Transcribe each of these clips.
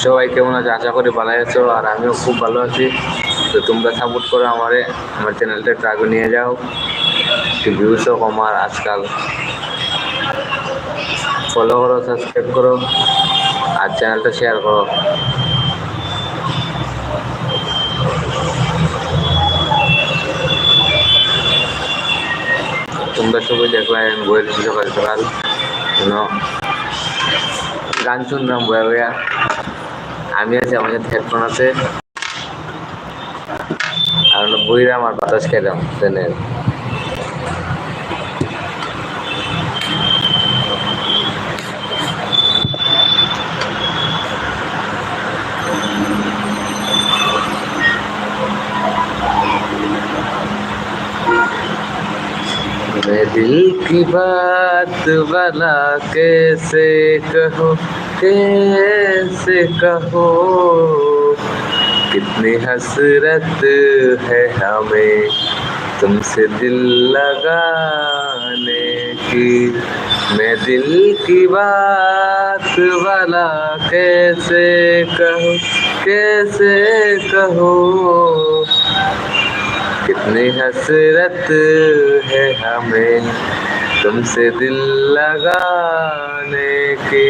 সবাই কেমন আছে? আশা করি ভালো আছো, আর আমিও খুব ভালো আছি। তো তোমরা সাপোর্ট করো আমারে, আমার চ্যানেলটা একটু আগে নিয়ে যাও, একটু ভিউসও কমার আজকাল। ফলো করো, সাবস্ক্রাইব করো, আর চ্যানেলটা শেয়ার করো। তোমরা সবাই দেখলাম আমি বইয়েছি সকাল সকাল, গান শুনলাম বয়া বয়া। আমি আছি, আমার সাথে হেডফোন আছে, আর বইরা আমার বাতাস খেলাম ট্রেনের। मैं दिल की बात वाला कैसे कहो, कैसे कहो, कितनी हसरत है हमें तुमसे दिल लगाने की। मैं दिल की बात वाला कैसे कहो, कैसे कहो, कितनी हसरत है हमें तुमसे दिल लगाने की।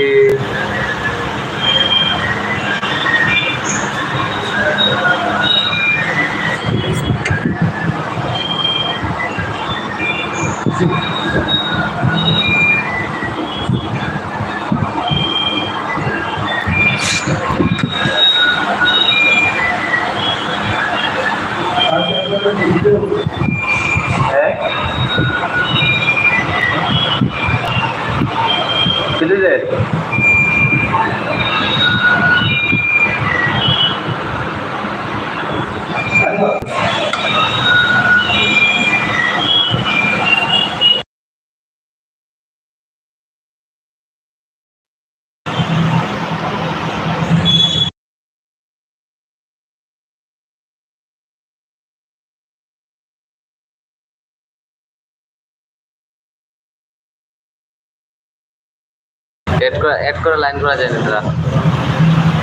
এড করা লাইন করা যায় না।